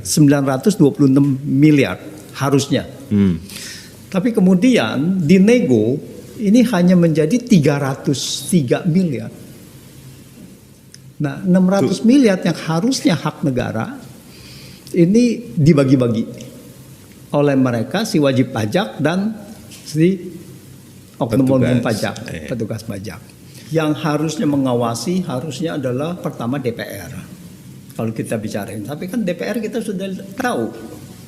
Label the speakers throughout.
Speaker 1: 926 miliar harusnya. Tapi kemudian dinego ini hanya menjadi 303 miliar. Nah, 600 miliar yang harusnya hak negara ini dibagi-bagi oleh mereka, si wajib pajak dan si oknum pajak, petugas pajak. Yang harusnya mengawasi harusnya adalah pertama DPR. Kalau kita bicarain, tapi kan DPR kita sudah tahu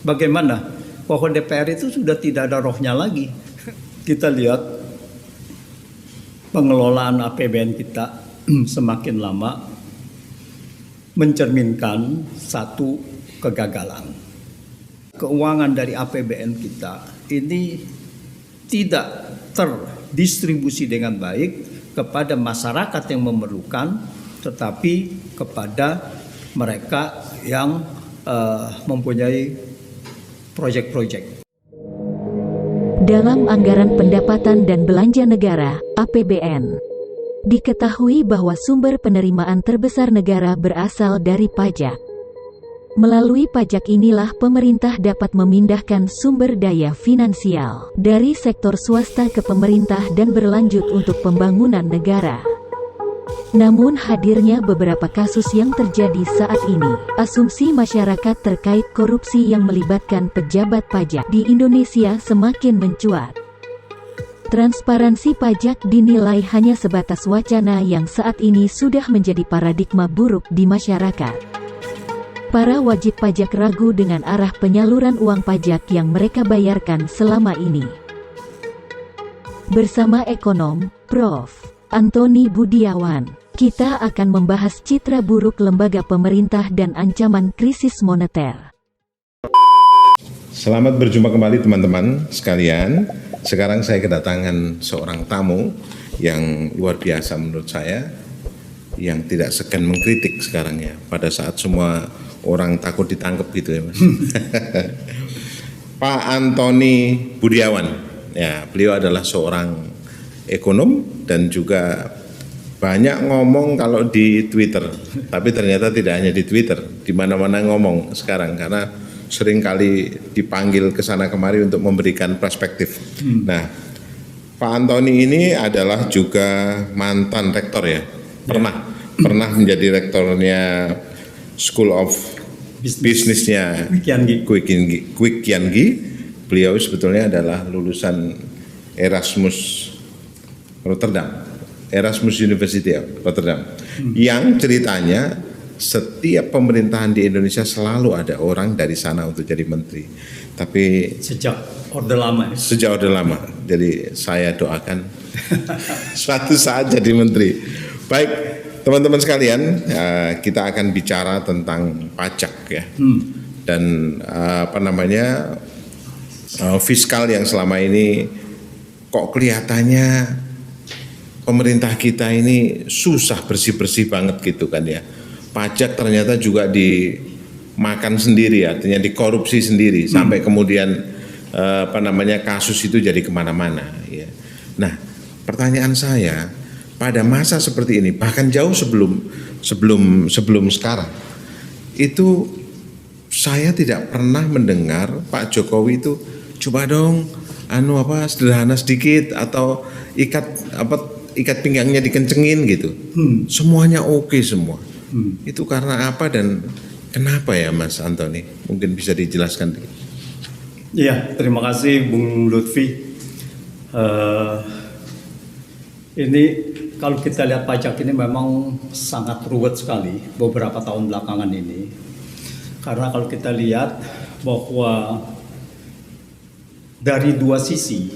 Speaker 1: bagaimana bahwa DPR itu sudah tidak ada rohnya lagi. Kita lihat pengelolaan APBN kita semakin lama mencerminkan satu kegagalan. Keuangan dari APBN kita ini tidak terdistribusi dengan baik kepada masyarakat yang memerlukan, tetapi kepada mereka yang mempunyai proyek-proyek.
Speaker 2: Dalam Anggaran Pendapatan dan Belanja Negara (APBN), diketahui bahwa sumber penerimaan terbesar negara berasal dari pajak. Melalui pajak inilah pemerintah dapat memindahkan sumber daya finansial dari sektor swasta ke pemerintah dan berlanjut untuk pembangunan negara. Namun hadirnya beberapa kasus yang terjadi saat ini, asumsi masyarakat terkait korupsi yang melibatkan pejabat pajak di Indonesia semakin mencuat. Transparansi pajak dinilai hanya sebatas wacana yang saat ini sudah menjadi paradigma buruk di masyarakat. Para wajib pajak ragu dengan arah penyaluran uang pajak yang mereka bayarkan selama ini. Bersama ekonom, Prof. Antoni Budiawan, kita akan membahas citra buruk lembaga pemerintah dan ancaman krisis moneter.
Speaker 3: Selamat berjumpa kembali teman-teman sekalian. Sekarang saya kedatangan seorang tamu yang luar biasa menurut saya, yang tidak segan mengkritik sekarang ya, pada saat semua orang takut ditangkap gitu ya Mas. Pak Antoni Budiawan, ya beliau adalah seorang ekonom dan juga banyak ngomong kalau di Twitter, tapi ternyata tidak hanya di Twitter, di mana-mana ngomong sekarang karena sering kali dipanggil ke sana kemari untuk memberikan perspektif. Nah, Pak Antoni ini adalah juga mantan rektor ya, pernah menjadi rektornya School of Business-nya Kwik Kian-gi. Beliau sebetulnya adalah lulusan Erasmus University of Rotterdam. Yang ceritanya setiap pemerintahan di Indonesia selalu ada orang dari sana untuk jadi menteri. Tapi
Speaker 1: Sejak Orde Lama.
Speaker 3: Jadi saya doakan suatu saat jadi menteri. Baik, teman-teman sekalian, kita akan bicara tentang pajak ya. Dan fiskal yang selama ini kok kelihatannya pemerintah kita ini susah bersih-bersih banget gitu kan ya. Pajak ternyata juga dimakan sendiri, artinya dikorupsi sendiri sampai kemudian kasus itu jadi kemana-mana ya. Nah, pertanyaan saya, pada masa seperti ini, bahkan jauh sebelum sekarang, itu saya tidak pernah mendengar Pak Jokowi itu coba dong sederhana sedikit atau ikat pinggangnya dikencengin gitu. Semuanya oke semua. Itu karena apa dan kenapa ya Mas Antoni? Mungkin bisa dijelaskan.
Speaker 1: Iya, terima kasih Bung Lutfi. Ini kalau kita lihat pajak ini memang sangat ruwet sekali beberapa tahun belakangan ini. Karena kalau kita lihat bahwa dari dua sisi,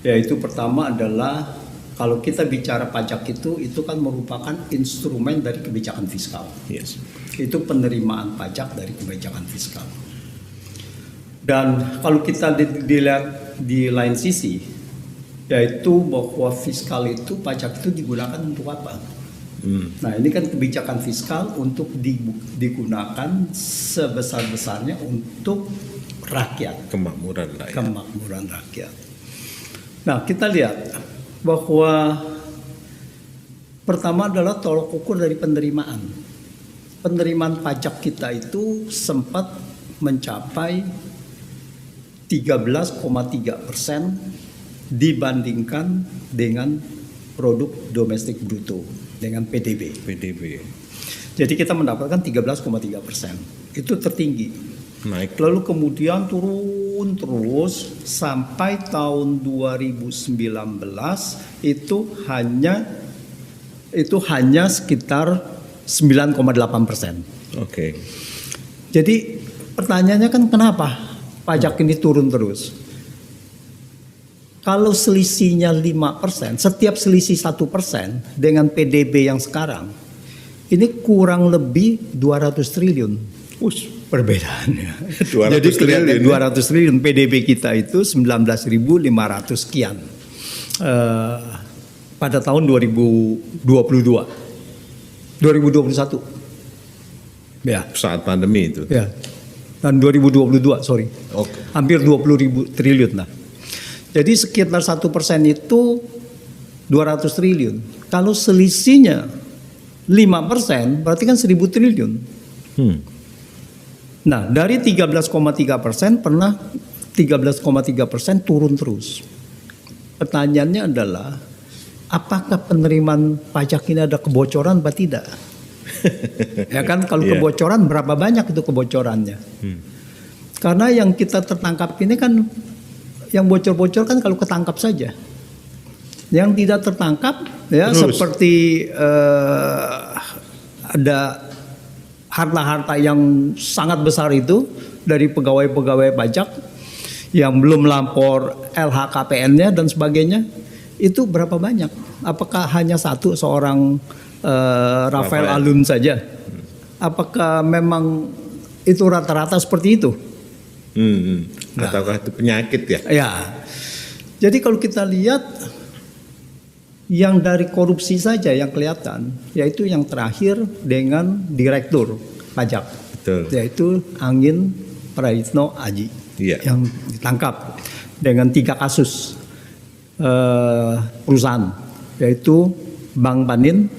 Speaker 1: yaitu pertama adalah kalau kita bicara pajak itu kan merupakan instrumen dari kebijakan fiskal.
Speaker 3: Yes.
Speaker 1: Itu penerimaan pajak dari kebijakan fiskal. Dan kalau kita dilihat di lain sisi, yaitu bahwa fiskal itu, pajak itu digunakan untuk apa? Nah, ini kan kebijakan fiskal untuk digunakan sebesar-besarnya untuk rakyat. Kemakmuran rakyat. Nah, kita lihat bahwa pertama adalah tolok ukur dari penerimaan. Penerimaan pajak kita itu sempat mencapai 13,3% dibandingkan dengan produk domestik bruto dengan PDB. Jadi kita mendapatkan 13,3%. Itu tertinggi.
Speaker 3: Naik.
Speaker 1: Lalu kemudian turun terus sampai tahun 2019 itu hanya sekitar 9,8%.
Speaker 3: Oke.
Speaker 1: Jadi pertanyaannya kan kenapa pajak ini turun terus? Kalau selisihnya 5%, setiap selisih 1% dengan PDB yang sekarang, ini kurang lebih 200 triliun. Perbedaannya.
Speaker 3: 200
Speaker 1: Jadi kelihatan
Speaker 3: triliun,
Speaker 1: 200 triliun PDB kita itu 19.500 sekian pada tahun 2021. Ya.
Speaker 3: Saat pandemi itu.
Speaker 1: Ya. Dan 2022, sorry.
Speaker 3: Oke.
Speaker 1: Hampir 20.000 triliun lah. Jadi sekitar 1% itu 200 triliun. Kalau selisihnya 5% berarti kan 1.000 triliun. Nah, dari 13,3% pernah 13,3% turun terus. Pertanyaannya adalah apakah penerimaan pajak ini ada kebocoran atau tidak? Ya kan, kalau kebocoran berapa banyak itu kebocorannya? Karena yang kita tertangkap ini kan yang bocor-bocor kan kalau ketangkap saja. Yang tidak tertangkap ya seperti ada harta-harta yang sangat besar itu dari pegawai-pegawai pajak yang belum lapor LHKPN-nya dan sebagainya, itu berapa banyak? Apakah hanya seorang Rafael Alun saja? Apakah memang itu rata-rata seperti itu?
Speaker 3: Ataukah itu penyakit ya?
Speaker 1: Ya. Jadi kalau kita lihat yang dari korupsi saja yang kelihatan, yaitu yang terakhir dengan direktur pajak,
Speaker 3: Betul.
Speaker 1: yaitu Angin Prayitno Aji, yang ditangkap dengan 3 kasus perusahaan, yaitu Bank Panin,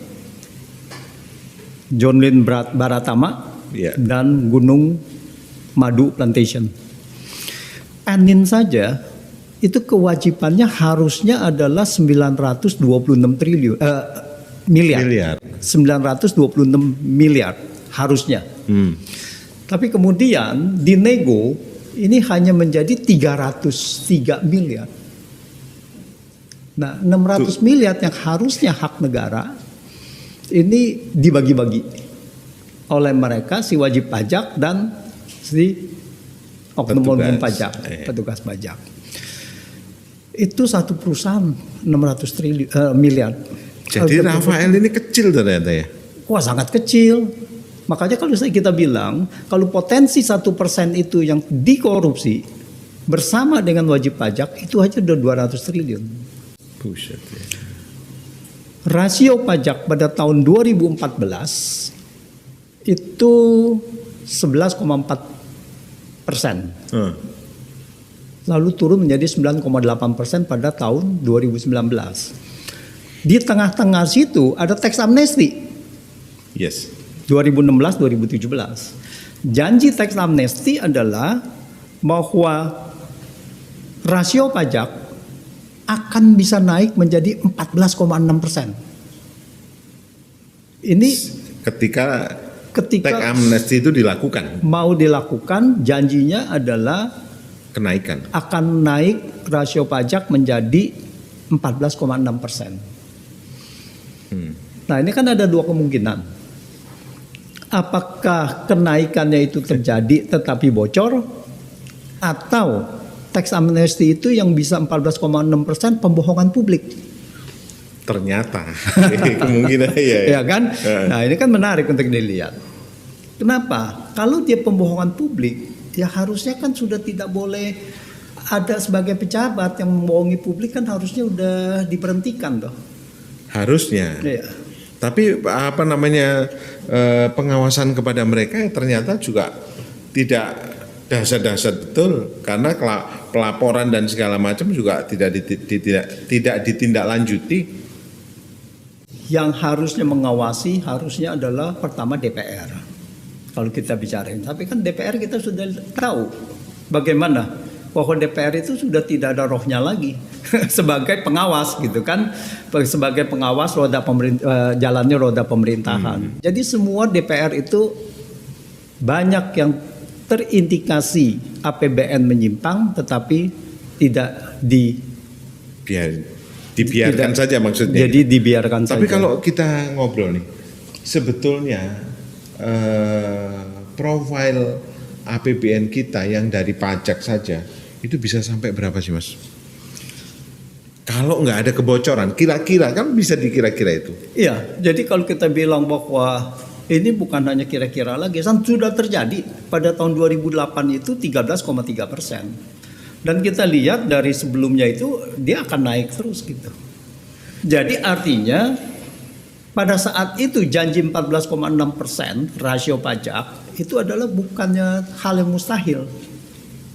Speaker 1: John Lynn Baratama, dan Gunung Madu Plantation. Panin saja itu kewajibannya harusnya adalah 926 triliun miliar. 926 miliar harusnya. Tapi kemudian dinego ini hanya menjadi 303 miliar. Nah, 600 miliar yang harusnya hak negara ini dibagi-bagi oleh mereka, si wajib pajak dan si oknum pajak, petugas pajak. Itu satu perusahaan 600 miliar.
Speaker 3: Jadi Rafael ini kecil ternyata ya?
Speaker 1: Wah, sangat kecil. Makanya kalau kita bilang kalau potensi 1% itu yang dikorupsi bersama dengan wajib pajak itu aja udah 200 triliun.
Speaker 3: Buset ya.
Speaker 1: Rasio pajak pada tahun 2014 itu 11,4%. Lalu turun menjadi 9,8% pada tahun 2019. Di tengah-tengah situ ada tax amnesty.
Speaker 3: Yes.
Speaker 1: 2016-2017. Janji tax amnesty adalah bahwa rasio pajak akan bisa naik menjadi 14,6%. Ini ketika
Speaker 3: tax amnesty itu dilakukan.
Speaker 1: Mau dilakukan, janjinya adalah
Speaker 3: kenaikan.
Speaker 1: Akan naik rasio pajak menjadi 14,6%. Nah, ini kan ada 2 kemungkinan. Apakah kenaikannya itu terjadi tetapi bocor, atau tax amnesty itu yang bisa 14,6% pembohongan publik.
Speaker 3: Ternyata kemungkinan
Speaker 1: ya kan? Nah, ini kan menarik untuk dilihat. Kenapa? Kalau dia pembohongan publik, ya harusnya kan sudah tidak boleh ada sebagai pejabat yang membohongi publik, kan harusnya udah diberhentikan toh.
Speaker 3: Harusnya.
Speaker 1: Iya.
Speaker 3: Tapi pengawasan kepada mereka ternyata juga tidak dasar-dasar betul, karena pelaporan dan segala macam juga tidak ditindaklanjuti. Yang
Speaker 1: harusnya mengawasi harusnya adalah pertama DPR. kalau kita bicarain. Tapi kan DPR kita sudah tahu bagaimana bahwa DPR itu sudah tidak ada rohnya lagi sebagai pengawas gitu kan, sebagai pengawas jalannya roda pemerintahan. Jadi semua DPR itu banyak yang terindikasi APBN menyimpang, tetapi tidak
Speaker 3: dibiarkan saja maksudnya.
Speaker 1: Jadi dibiarkan saja.
Speaker 3: Tapi kalau kita ngobrol nih, sebetulnya profil APBN kita yang dari pajak saja itu bisa sampai berapa sih Mas? Kalau nggak ada kebocoran, kira-kira kan bisa dikira-kira itu.
Speaker 1: Iya, jadi kalau kita bilang bahwa ini bukan hanya kira-kira lagi, kan sudah terjadi pada tahun 2008 itu 13,3%. Dan kita lihat dari sebelumnya itu dia akan naik terus gitu. Jadi artinya pada saat itu janji 14,6% rasio pajak itu adalah bukannya hal yang mustahil.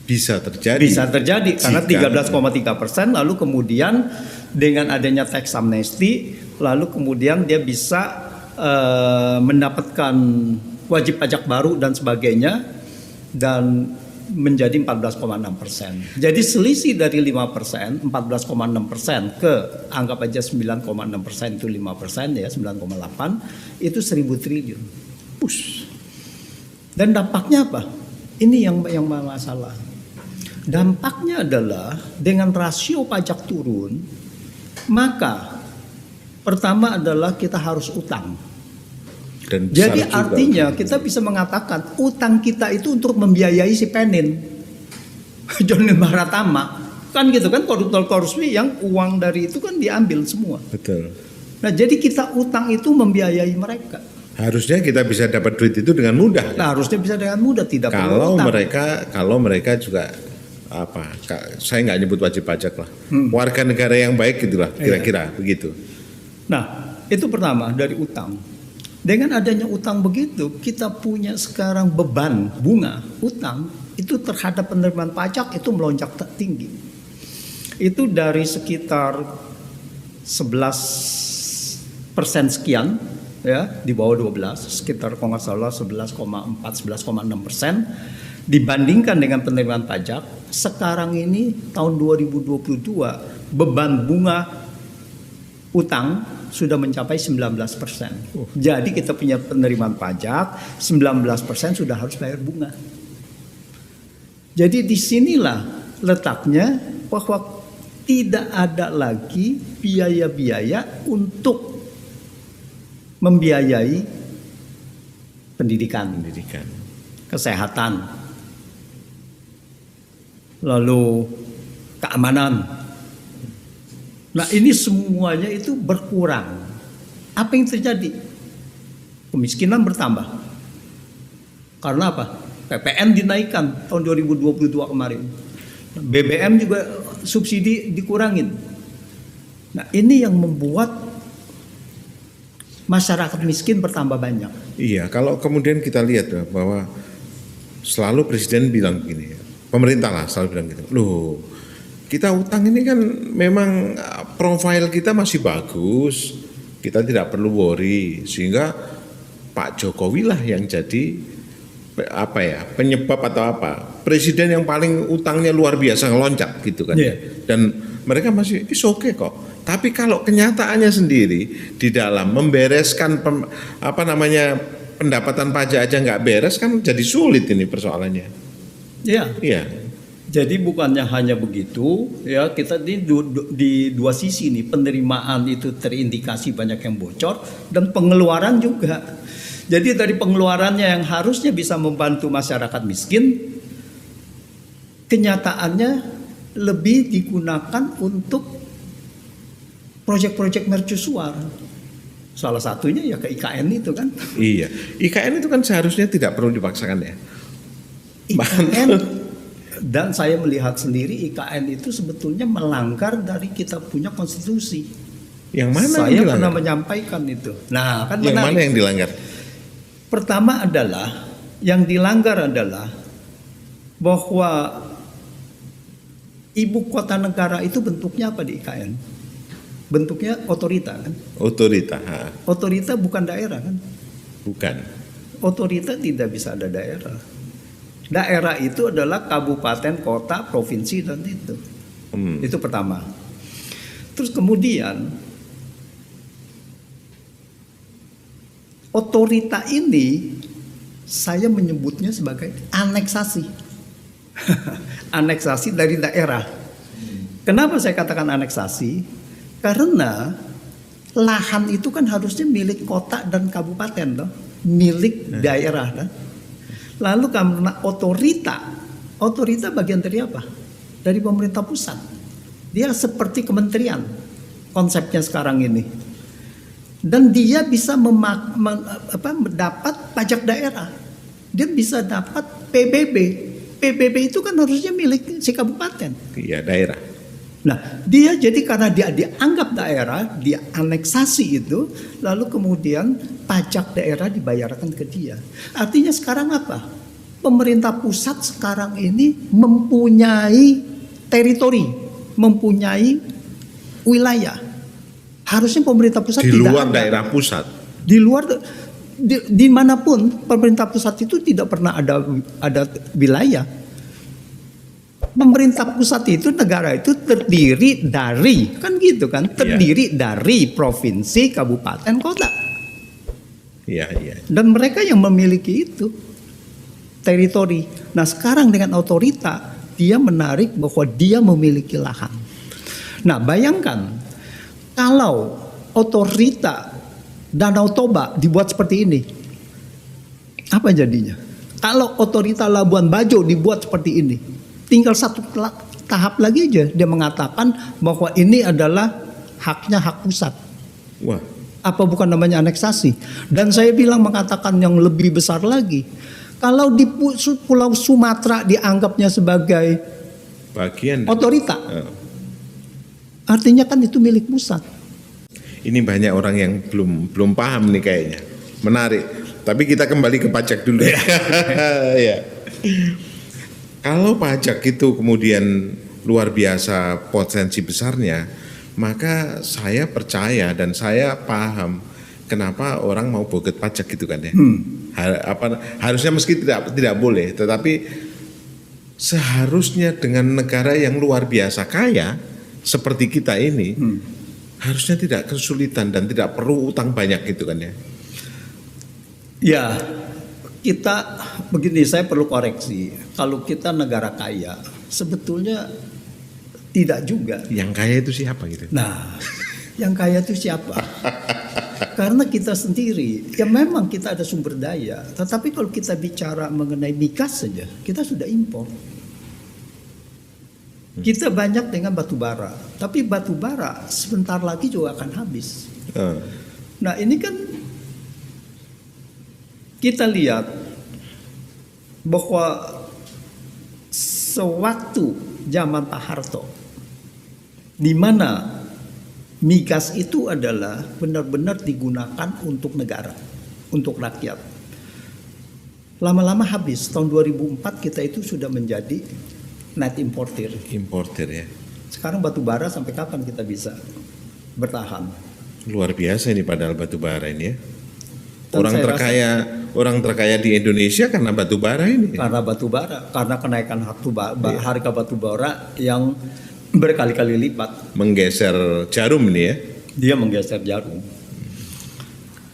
Speaker 3: Bisa terjadi.
Speaker 1: Bisa terjadi karena 13,3%, lalu kemudian dengan adanya tax amnesty, lalu kemudian dia bisa mendapatkan wajib pajak baru dan sebagainya, dan menjadi 14,6%. Jadi selisih dari 5%, 14,6% ke anggap aja 9,6% itu 5% ya, 9,8 itu 1.000 triliun. Push. Dan dampaknya apa? Ini yang masalah. Dampaknya adalah dengan rasio pajak turun, maka pertama adalah kita harus utang.
Speaker 3: Dan
Speaker 1: jadi artinya kita bisa mengatakan utang kita itu untuk membiayai si Penin, Johnny Baratama, kan gitu kan, koruptor yang uang dari itu kan diambil semua.
Speaker 3: Betul.
Speaker 1: Nah jadi kita utang itu membiayai mereka.
Speaker 3: Harusnya kita bisa dapat duit itu dengan mudah.
Speaker 1: Nah harusnya bisa dengan mudah, tidak perlu utang.
Speaker 3: Kalau mereka juga saya nggak nyebut wajib pajak lah, warga negara yang baik gitulah, kira-kira begitu.
Speaker 1: Nah itu pertama dari utang. Dengan adanya utang begitu, kita punya sekarang beban bunga utang itu terhadap penerimaan pajak itu melonjak tinggi. Itu dari sekitar 11% sekian, ya di bawah 12, sekitar kalau nggak salah 11,4, 11,6%, dibandingkan dengan penerimaan pajak. Sekarang ini tahun 2022 beban bunga utang sudah mencapai 19%. Jadi kita punya penerimaan pajak 19% sudah harus bayar bunga. Jadi disinilah letaknya bahwa tidak ada lagi biaya-biaya untuk membiayai pendidikan, kesehatan, lalu keamanan. Nah ini semuanya itu berkurang. Apa yang terjadi? Kemiskinan bertambah. Karena apa? PPN dinaikkan tahun 2022 kemarin. BBM juga subsidi dikurangin. Nah ini yang membuat masyarakat miskin bertambah banyak.
Speaker 3: Iya, kalau kemudian kita lihat bahwa selalu presiden bilang begini, pemerintah lah selalu bilang gitu, loh kita utang ini kan memang profil kita masih bagus, kita tidak perlu worry, sehingga Pak Jokowi lah yang jadi penyebab atau presiden yang paling utangnya luar biasa ngeloncat gitu kan. Dan mereka masih oke kok. Tapi kalau kenyataannya sendiri di dalam membereskan pendapatan pajak aja nggak beres, kan jadi sulit ini persoalannya. Iya.
Speaker 1: Jadi bukannya hanya begitu, ya kita di dua sisi nih, penerimaan itu terindikasi banyak yang bocor dan pengeluaran juga. Jadi dari pengeluarannya yang harusnya bisa membantu masyarakat miskin, kenyataannya lebih digunakan untuk proyek-proyek mercusuar. Salah satunya ya ke IKN itu kan.
Speaker 3: Iya, IKN itu kan seharusnya tidak perlu dipaksakan ya.
Speaker 1: IKN dan saya melihat sendiri IKN itu sebetulnya melanggar dari kita punya konstitusi.
Speaker 3: Yang mana
Speaker 1: saya pernah menyampaikan itu. Nah, kan
Speaker 3: yang mana yang dilanggar?
Speaker 1: Pertama adalah yang dilanggar adalah bahwa ibu kota negara itu bentuknya apa di IKN? Bentuknya otorita kan?
Speaker 3: Otorita.
Speaker 1: Otorita bukan daerah kan?
Speaker 3: Bukan.
Speaker 1: Otorita tidak bisa ada daerah. Daerah itu adalah kabupaten, kota, provinsi dan itu. Itu pertama. Terus kemudian otorita ini saya menyebutnya sebagai aneksasi. Aneksasi dari daerah. Kenapa saya katakan aneksasi? Karena lahan itu kan harusnya milik kota dan kabupaten, toh, milik daerah. Toh. Lalu karena otorita bagian dari apa? Dari pemerintah pusat. Dia seperti kementerian konsepnya sekarang ini. Dan dia bisa mendapat pajak daerah. Dia bisa dapat PBB. PBB itu kan harusnya milik si kabupaten.
Speaker 3: Iya, daerah.
Speaker 1: Nah, dia jadi karena dia dianggap daerah, dia aneksasi itu, lalu kemudian pajak daerah dibayarkan ke dia. Artinya sekarang apa? Pemerintah pusat sekarang ini mempunyai teritori, mempunyai wilayah. Harusnya pemerintah pusat
Speaker 3: di luar
Speaker 1: tidak
Speaker 3: daerah pusat.
Speaker 1: Di luar dimanapun pemerintah pusat itu tidak pernah ada wilayah. Pemerintah pusat itu, negara itu terdiri dari, kan gitu kan, terdiri dari provinsi, kabupaten, kota.
Speaker 3: Iya.
Speaker 1: Dan mereka yang memiliki itu teritori. Nah sekarang dengan otorita dia menarik bahwa dia memiliki lahan. Nah bayangkan kalau otorita Danau Toba dibuat seperti ini, apa jadinya? Kalau otorita Labuan Bajo dibuat seperti ini, tinggal satu tahap lagi aja dia mengatakan bahwa ini adalah haknya hak pusat.
Speaker 3: Wah.
Speaker 1: Apa bukan namanya aneksasi? Dan saya bilang mengatakan yang lebih besar lagi. Kalau di Pulau Sumatera dianggapnya sebagai
Speaker 3: bagian
Speaker 1: otorita, artinya kan itu milik pusat.
Speaker 3: Ini banyak orang yang belum paham nih kayaknya. Menarik. Tapi kita kembali ke pajak dulu. Ya. Kalau pajak itu kemudian luar biasa potensi besarnya, maka saya percaya dan saya paham kenapa orang mau boget pajak gitu kan ya. Harusnya meski tidak boleh, tetapi seharusnya dengan negara yang luar biasa kaya seperti kita ini, harusnya tidak kesulitan dan tidak perlu utang banyak gitu kan ya.
Speaker 1: Ya, kita begini, saya perlu koreksi. Kalau kita negara kaya, sebetulnya tidak juga.
Speaker 3: Yang kaya itu siapa gitu?
Speaker 1: Nah, yang kaya itu siapa? Karena kita sendiri, ya memang kita ada sumber daya. Tetapi kalau kita bicara mengenai migas saja, kita sudah impor. Kita banyak dengan batu bara, tapi batu bara sebentar lagi juga akan habis. Nah ini kan kita lihat bahwa sewaktu zaman Pak Harto, di mana migas itu adalah benar-benar digunakan untuk negara, untuk rakyat. Lama-lama habis, tahun 2004 kita itu sudah menjadi net importer.
Speaker 3: Importer ya.
Speaker 1: Sekarang batu bara sampai kapan kita bisa bertahan?
Speaker 3: Luar biasa ini padahal batu bara ini ya.
Speaker 1: Dan
Speaker 3: Orang terkaya di Indonesia karena batu bara ini.
Speaker 1: Karena batu bara, karena kenaikan harga batu bara yang berkali-kali lipat.
Speaker 3: Menggeser jarum ini ya.
Speaker 1: Dia menggeser jarum.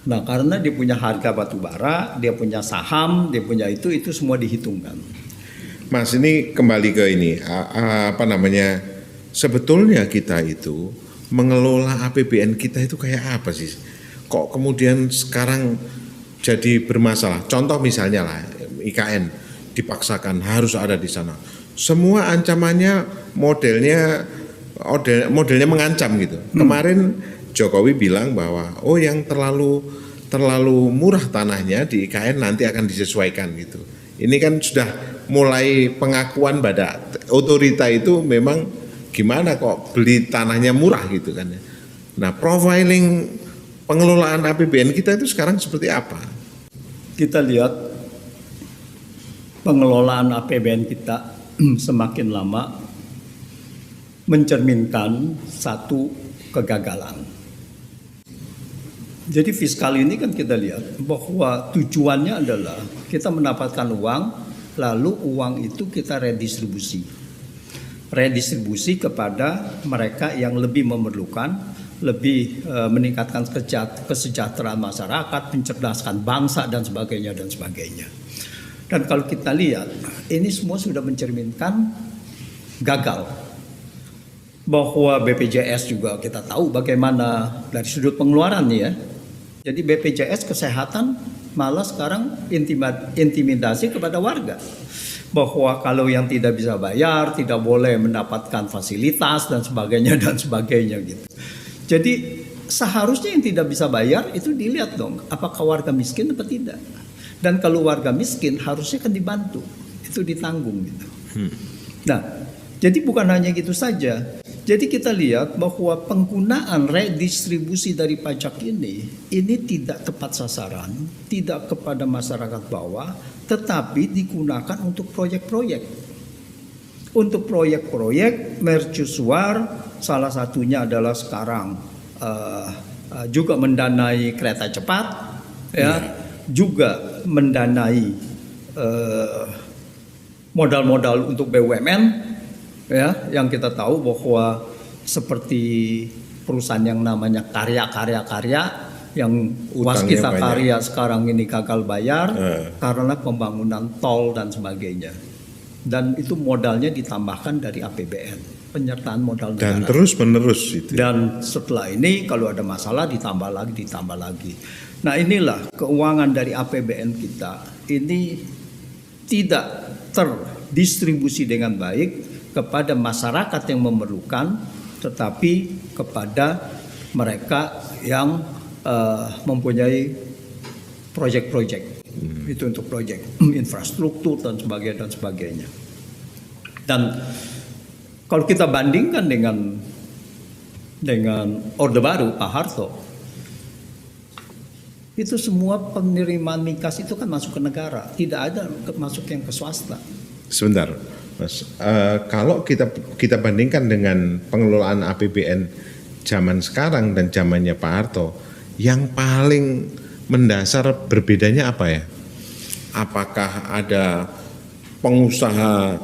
Speaker 1: Nah karena dia punya harga batu bara, dia punya saham, dia punya itu semua dihitungkan.
Speaker 3: Mas ini kembali ke ini, sebetulnya kita itu mengelola APBN kita itu kayak apa sih? Kok kemudian sekarang jadi bermasalah? Contoh misalnya lah, IKN dipaksakan harus ada di sana. Semua ancamannya modelnya mengancam gitu. Kemarin Jokowi bilang bahwa yang terlalu murah tanahnya di IKN nanti akan disesuaikan gitu. Ini kan sudah mulai pengakuan pada otorita itu memang gimana kok beli tanahnya murah gitu kan ya. Nah profiling pengelolaan APBN kita itu sekarang seperti apa?
Speaker 1: Kita lihat pengelolaan APBN kita semakin lama mencerminkan satu kegagalan. Jadi fiskal ini kan kita lihat bahwa tujuannya adalah kita mendapatkan uang, lalu uang itu kita redistribusi kepada mereka yang lebih memerlukan, lebih meningkatkan kesejahteraan masyarakat, mencerdaskan bangsa dan sebagainya dan sebagainya. Dan kalau kita lihat, ini semua sudah mencerminkan gagal. Bahwa BPJS juga kita tahu bagaimana dari sudut pengeluaran ya. Jadi BPJS kesehatan malah sekarang intimidasi kepada warga. Bahwa kalau yang tidak bisa bayar tidak boleh mendapatkan fasilitas dan sebagainya gitu. Jadi seharusnya yang tidak bisa bayar itu dilihat dong apakah warga miskin atau tidak. Dan kalau warga miskin harusnya kan dibantu, itu ditanggung gitu. Nah, jadi bukan hanya gitu saja. Jadi kita lihat bahwa penggunaan redistribusi dari pajak ini tidak tepat sasaran, tidak kepada masyarakat bawah, tetapi digunakan untuk proyek-proyek. Untuk proyek-proyek mercusuar, salah satunya adalah sekarang juga mendanai kereta cepat, juga mendanai modal-modal untuk BUMN. Ya, yang kita tahu bahwa seperti perusahaan yang namanya karya yang Waskita Karya sekarang ini gagal bayar karena pembangunan tol dan sebagainya. Dan itu modalnya ditambahkan dari APBN, penyertaan modal negara.
Speaker 3: Dan terus menerus itu.
Speaker 1: Dan setelah ini kalau ada masalah ditambah lagi. Nah, inilah keuangan dari APBN kita ini tidak terdistribusi dengan baik kepada masyarakat yang memerlukan, tetapi kepada mereka yang mempunyai proyek-proyek. Itu untuk proyek infrastruktur dan sebagainya. Dan kalau kita bandingkan dengan Orde Baru Pak Harto, itu semua penerimaan mikas itu kan masuk ke negara, tidak ada masuk yang ke swasta.
Speaker 3: Sebentar, Mas. Kalau kita bandingkan dengan pengelolaan APBN zaman sekarang dan zamannya Pak Harto, yang paling mendasar berbedanya apa ya? Apakah ada pengusaha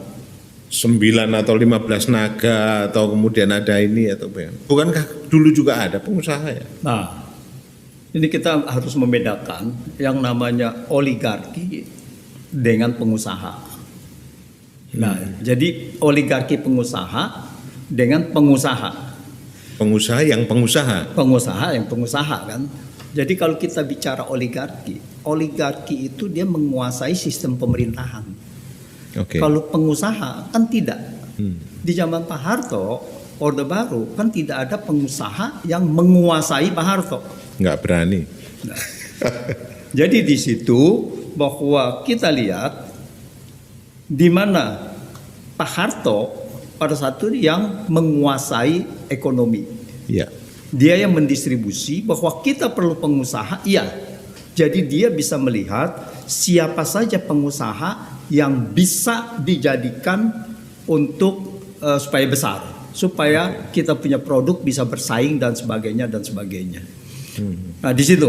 Speaker 3: 9 atau 15 naga atau kemudian ada ini atau bukankah dulu juga ada pengusaha ya?
Speaker 1: Nah, ini kita harus membedakan yang namanya oligarki dengan pengusaha. Nah, jadi oligarki pengusaha dengan pengusaha.
Speaker 3: Pengusaha yang pengusaha.
Speaker 1: Pengusaha yang pengusaha kan. Jadi kalau kita bicara oligarki itu dia menguasai sistem pemerintahan.
Speaker 3: Okay.
Speaker 1: Kalau pengusaha kan tidak. Di zaman Pak Harto, Orde Baru kan tidak ada pengusaha yang menguasai Pak Harto.
Speaker 3: Nggak berani.
Speaker 1: Nah, jadi di situ bahwa kita lihat di mana Pak Harto pada saat itu yang menguasai ekonomi.
Speaker 3: Ya.
Speaker 1: Dia yang mendistribusi bahwa kita perlu pengusaha, iya. Jadi dia bisa melihat siapa saja pengusaha yang bisa dijadikan untuk supaya besar, supaya kita punya produk bisa bersaing dan sebagainya. Nah, di situ.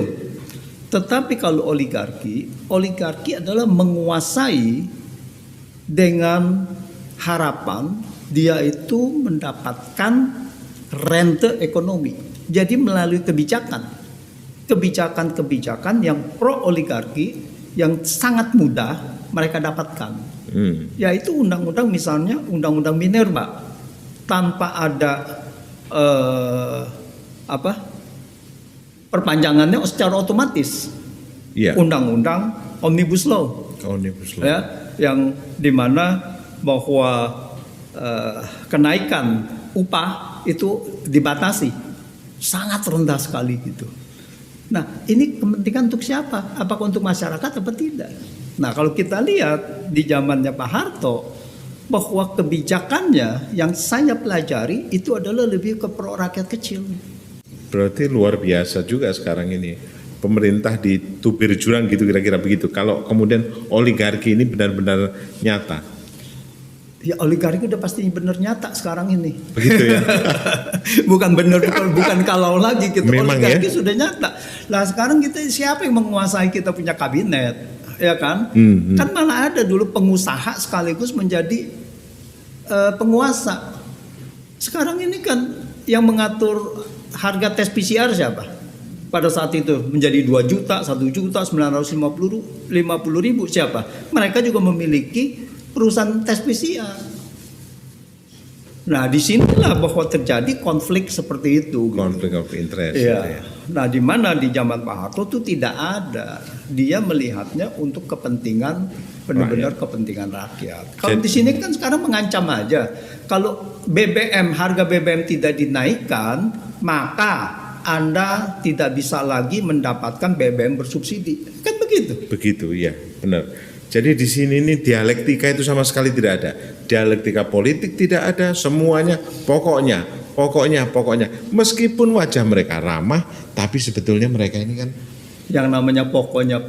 Speaker 1: Tetapi kalau oligarki adalah menguasai dengan harapan dia itu mendapatkan rente ekonomi. Jadi melalui kebijakan yang pro oligarki yang sangat mudah mereka dapatkan. Yaitu undang-undang misalnya undang-undang Minerba tanpa ada perpanjangannya secara otomatis.
Speaker 3: Yeah.
Speaker 1: Undang-undang Omnibus Law. Ya, yang dimana bahwa kenaikan upah itu dibatasi sangat rendah sekali gitu. Nah, ini kepentingan untuk siapa? Apakah untuk masyarakat atau tidak? Nah, kalau kita lihat di zamannya Pak Harto bahwa kebijakannya yang saya pelajari itu adalah lebih ke pro rakyat kecil.
Speaker 3: Berarti luar biasa juga sekarang ini. Pemerintah ditubir jurang gitu kira-kira begitu. Kalau kemudian oligarki ini benar-benar nyata.
Speaker 1: Ya oligarki udah pasti benar nyata sekarang ini.
Speaker 3: Begitu ya.
Speaker 1: bukan kalau lagi gitu.
Speaker 3: Memang
Speaker 1: oligarki
Speaker 3: ya.
Speaker 1: sudah nyata. Lah sekarang kita siapa yang menguasai kita punya kabinet, ya kan? Kan malah ada dulu pengusaha sekaligus menjadi penguasa. Sekarang ini kan yang mengatur harga tes PCR siapa? Pada saat itu menjadi 2 juta, 1 juta, 950 ribu siapa? Mereka juga memiliki perusahaan tes PCR. Nah, disinilah bahwa terjadi konflik seperti itu.
Speaker 3: Konflik of interest.
Speaker 1: Iya.
Speaker 3: Gitu ya.
Speaker 1: Nah, di mana di zaman Pak Harto itu tidak ada. Dia melihatnya untuk kepentingan benar-benar kepentingan rakyat. Kalau di sini kan sekarang mengancam aja. Kalau harga BBM tidak dinaikkan, maka Anda tidak bisa lagi mendapatkan BBM bersubsidi. Kan begitu?
Speaker 3: Begitu, ya, benar. Jadi di sini ini dialektika itu sama sekali tidak ada. Dialektika politik tidak ada, semuanya pokoknya. Meskipun wajah mereka ramah, tapi sebetulnya mereka ini kan
Speaker 1: yang namanya pokoknya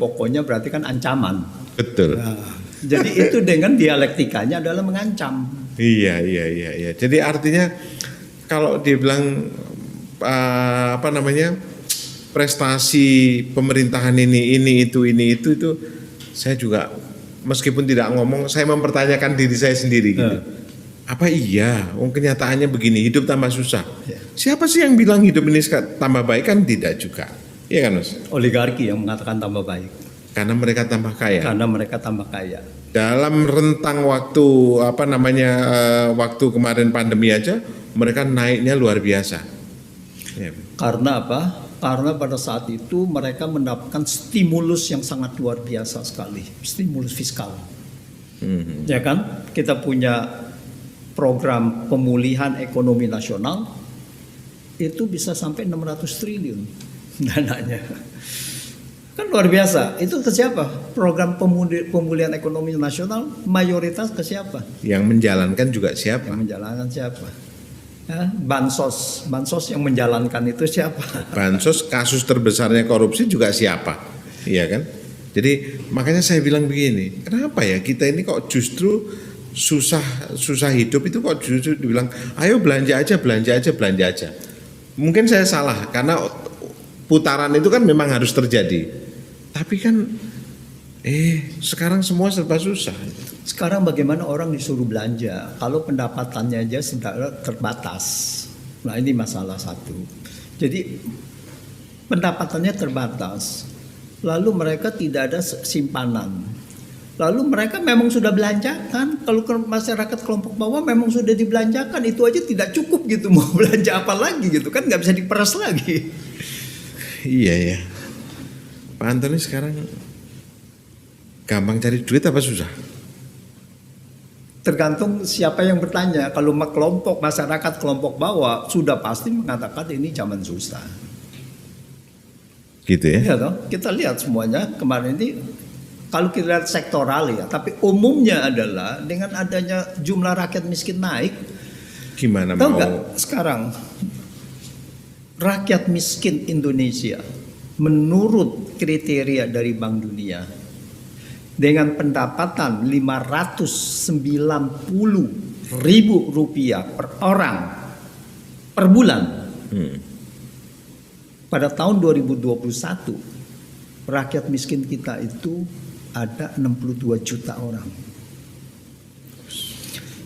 Speaker 1: berarti kan ancaman.
Speaker 3: betul.
Speaker 1: Nah, jadi itu dengan dialektikanya adalah mengancam.
Speaker 3: Iya. Jadi artinya kalau dia bilang prestasi pemerintahan ini itu saya juga meskipun tidak ngomong, saya mempertanyakan diri saya sendiri gitu. Apa iya? Kenyataannya begini, hidup tambah susah.
Speaker 1: Ya.
Speaker 3: Siapa sih yang bilang hidup ini tambah baik? Kan tidak juga. Iya kan, Mas?
Speaker 1: Oligarki yang mengatakan tambah baik.
Speaker 3: Karena mereka tambah kaya.
Speaker 1: Karena mereka tambah kaya.
Speaker 3: Dalam rentang waktu waktu kemarin pandemi aja, mereka naiknya luar biasa. Ya.
Speaker 1: Karena apa? Karena pada saat itu mereka mendapatkan stimulus yang sangat luar biasa sekali, stimulus fiskal. Ya kan? Kita punya program pemulihan ekonomi nasional itu bisa sampai 600 triliun dananya. Kan luar biasa. Itu ke siapa? Program pemulihan ekonomi nasional mayoritas ke siapa?
Speaker 3: Yang menjalankan juga siapa?
Speaker 1: Yang menjalankan siapa? Ya, bansos yang menjalankan itu siapa?
Speaker 3: Bansos kasus terbesarnya korupsi juga siapa? Iya kan? Jadi makanya saya bilang begini, kenapa ya kita ini kok justru susah hidup itu kok justru dibilang ayo belanja aja. Mungkin saya salah karena putaran itu kan memang harus terjadi. Tapi kan sekarang semua serba susah.
Speaker 1: Sekarang bagaimana orang disuruh belanja kalau pendapatannya aja sudah terbatas. Nah, ini masalah satu. Jadi pendapatannya terbatas. Lalu mereka tidak ada simpanan. Lalu mereka memang sudah belanjakan. Kalau masyarakat kelompok bawah memang sudah dibelanjakan, itu aja tidak cukup gitu, mau belanja apa lagi gitu kan, nggak bisa diperas lagi.
Speaker 3: Iya ya. Pak Antoni sekarang gampang cari duit apa susah?
Speaker 1: Tergantung siapa yang bertanya. Kalau kelompok masyarakat kelompok bawah sudah pasti mengatakan ini zaman susah.
Speaker 3: Gitu ya?
Speaker 1: Iya toh? Kita lihat semuanya kemarin ini. Kalau kita lihat sektoral ya, tapi umumnya adalah dengan adanya jumlah rakyat miskin naik.
Speaker 3: Gimana
Speaker 1: Tahu
Speaker 3: mau?
Speaker 1: nggak sekarang rakyat miskin Indonesia menurut kriteria dari Bank Dunia dengan pendapatan 590 ribu rupiah per orang per bulan pada tahun 2021 rakyat miskin kita itu ada 62 juta orang.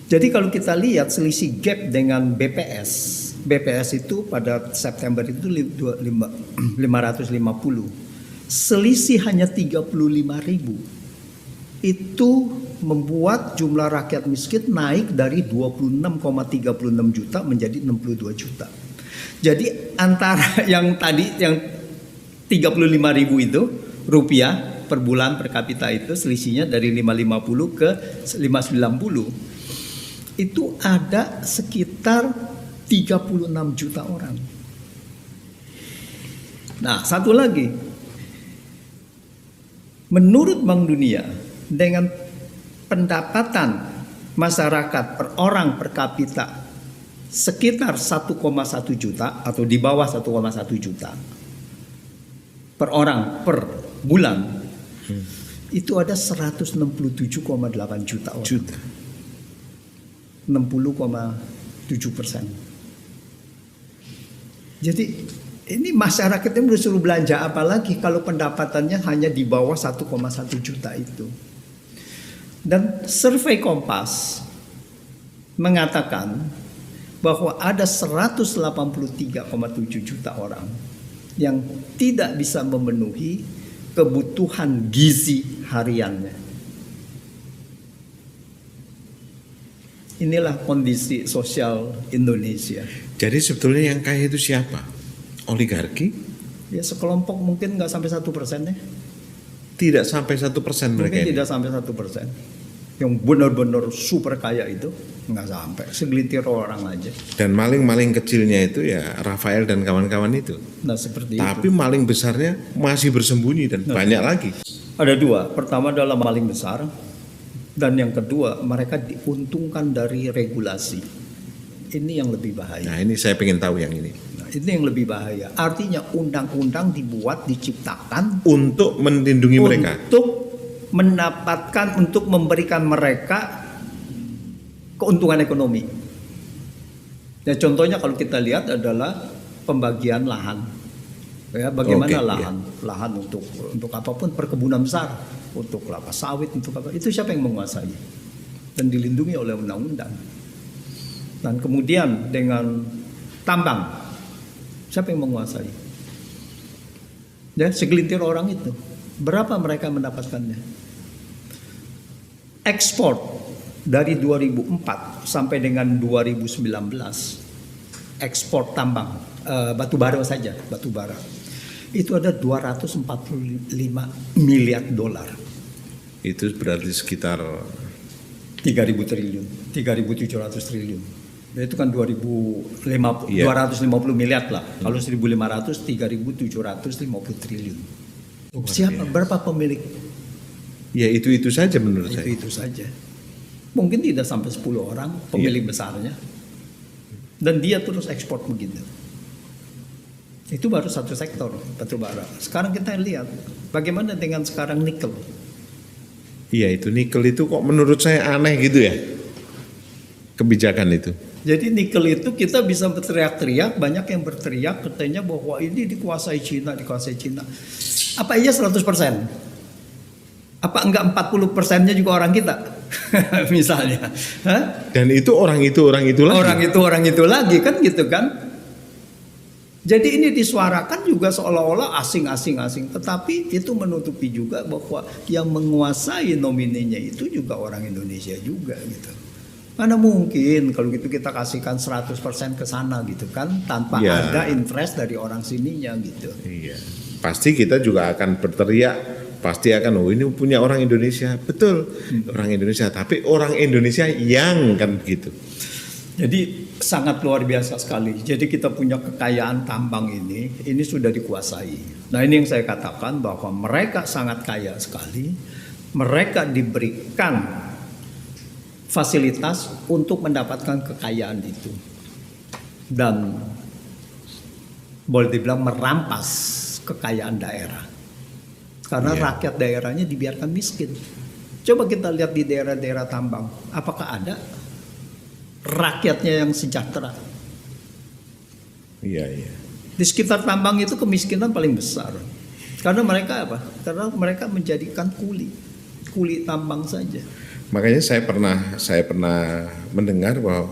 Speaker 1: Jadi kalau kita lihat selisih gap dengan BPS itu pada September itu 550. Selisih hanya 35 ribu. Itu membuat jumlah rakyat miskin naik dari 26,36 juta menjadi 62 juta. Jadi antara yang tadi yang 35 ribu itu rupiah per bulan per kapita itu selisihnya dari 550 ke 590 itu ada sekitar 36 juta orang. Nah, satu lagi. Menurut Bank Dunia, dengan pendapatan masyarakat per orang per kapita sekitar 1,1 juta atau di bawah 1,1 juta per orang per bulan, itu ada 167,8 juta orang. 60,7%. Jadi ini masyarakatnya udah suruh belanja apa lagi kalau pendapatannya hanya di bawah 1,1 juta itu. Dan survei Kompas mengatakan bahwa ada 183,7 juta orang yang tidak bisa memenuhi kebutuhan gizi hariannya. Inilah kondisi sosial Indonesia.
Speaker 3: Jadi sebetulnya yang kaya itu siapa? Oligarki?
Speaker 1: Ya sekelompok mungkin nggak sampai 1% ya.
Speaker 3: Tidak sampai 1% mereka
Speaker 1: Mungkin
Speaker 3: ini.
Speaker 1: tidak sampai 1%. Yang benar-benar super kaya itu nggak sampai, segelintir orang aja.
Speaker 3: Dan maling-maling kecilnya itu ya Rafael dan kawan-kawan itu.
Speaker 1: Nah seperti
Speaker 3: Tapi
Speaker 1: itu.
Speaker 3: maling besarnya masih bersembunyi dan banyak lagi.
Speaker 1: Ada dua. Pertama adalah maling besar. Dan yang kedua, mereka diuntungkan dari regulasi. Ini yang lebih bahaya.
Speaker 3: Nah ini saya pengen tahu yang ini.
Speaker 1: Nah, ini yang lebih bahaya. Artinya undang-undang dibuat, diciptakan
Speaker 3: Untuk melindungi mereka.
Speaker 1: untuk mendapatkan, untuk memberikan mereka keuntungan ekonomi. Ya, contohnya kalau kita lihat adalah pembagian lahan. Ya, bagaimana
Speaker 3: Oke,
Speaker 1: lahan, lahan untuk apapun, perkebunan besar, untuk kelapa sawit, untuk apa? Itu siapa yang menguasai? Dan dilindungi oleh undang-undang. Dan kemudian dengan tambang, siapa yang menguasai? Ya, segelintir orang itu. Berapa mereka mendapatkannya? Ekspor dari 2004 sampai dengan 2019, ekspor tambang batu bara saja, batu bara itu ada 245 miliar dolar.
Speaker 3: Itu berarti sekitar
Speaker 1: 3.000 triliun, 3.700 triliun. Itu kan 250
Speaker 3: Iya.
Speaker 1: 250 miliar lah. Kalau 1.500, 3.750 triliun. Siapa? Berapa pemilik?
Speaker 3: ya itu saja menurut saya.
Speaker 1: Itu saja. Mungkin tidak sampai 10 orang pemilik besarnya. Dan dia terus ekspor begitu. Itu baru satu sektor, batu bara. Sekarang kita lihat bagaimana dengan sekarang nikel.
Speaker 3: Iya itu nikel itu kok menurut saya aneh gitu ya. Kebijakan itu.
Speaker 1: Jadi nikel itu kita bisa berteriak-teriak, banyak yang berteriak katanya bahwa ini dikuasai Cina, dikuasai Cina. Apa iya 100%? Apa enggak 40%-nya juga orang kita? Misalnya. Hah?
Speaker 3: Dan itu orang itu lagi.
Speaker 1: Orang itu lagi kan gitu kan. Jadi ini disuarakan juga seolah-olah asing. Tetapi itu menutupi juga bahwa yang menguasai nominenya itu juga orang Indonesia juga gitu. Mana mungkin kalau gitu kita kasihkan 100% ke sana gitu kan. Tanpa
Speaker 3: Ya.
Speaker 1: ada interest dari orang sininya gitu.
Speaker 3: Iya. Pasti kita juga akan berteriak. Pasti akan, oh ini punya orang Indonesia. Betul, orang Indonesia. Tapi orang Indonesia yang kan gitu.
Speaker 1: Jadi sangat luar biasa sekali. Jadi kita punya kekayaan tambang ini sudah dikuasai. Nah ini yang saya katakan bahwa mereka sangat kaya sekali. Mereka diberikan fasilitas untuk mendapatkan kekayaan itu. Dan boleh dibilang merampas kekayaan daerah. Karena rakyat daerahnya dibiarkan miskin. Coba kita lihat di daerah-daerah tambang. Apakah ada rakyatnya yang sejahtera?
Speaker 3: Iya.
Speaker 1: Di sekitar tambang itu kemiskinan paling besar. Karena mereka apa? Karena mereka menjadikan kuli tambang saja.
Speaker 3: Makanya saya pernah mendengar bahwa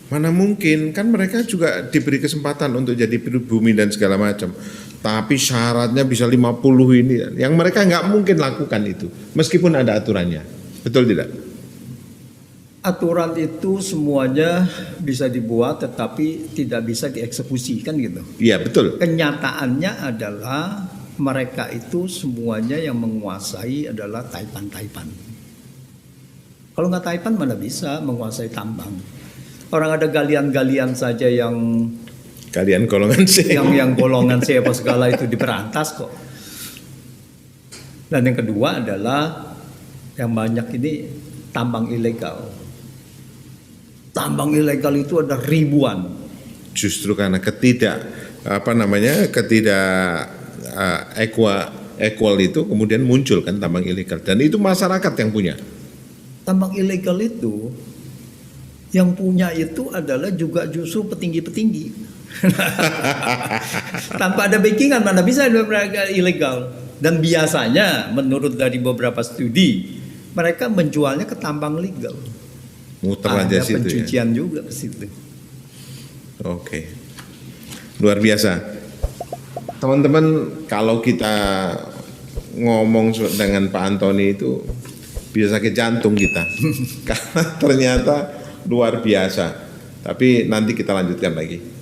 Speaker 3: mana mungkin kan mereka juga diberi kesempatan untuk jadi pribumi dan segala macam. Tapi syaratnya bisa 50 ini yang mereka nggak mungkin lakukan itu meskipun ada aturannya. Betul tidak?
Speaker 1: Aturan itu semuanya bisa dibuat tetapi tidak bisa dieksekusi kan gitu.
Speaker 3: Iya, betul.
Speaker 1: Kenyataannya adalah mereka itu semuanya yang menguasai adalah Taipan. Kalau nggak Taipan mana bisa menguasai tambang. Orang ada galian-galian saja yang
Speaker 3: Kalian golongan C.
Speaker 1: yang golongan C apa segala itu diberantas kok. Dan yang kedua adalah yang banyak ini tambang ilegal. Tambang ilegal itu ada ribuan.
Speaker 3: Justru karena equal itu kemudian muncul kan tambang ilegal dan itu masyarakat yang punya.
Speaker 1: Tambang ilegal itu Yang punya itu adalah juga justru petinggi-petinggi. Tanpa ada backingan mana bisa mereka ilegal. Dan biasanya menurut dari beberapa studi mereka menjualnya ke tambang legal.
Speaker 3: Muter aja
Speaker 1: ada
Speaker 3: situ ya.
Speaker 1: pencucian juga ke situ.
Speaker 3: Oke. Luar biasa. Teman-teman, kalau kita ngomong dengan Pak Antoni itu bisa sakit jantung kita. Karena ternyata luar biasa. Tapi nanti kita lanjutkan lagi.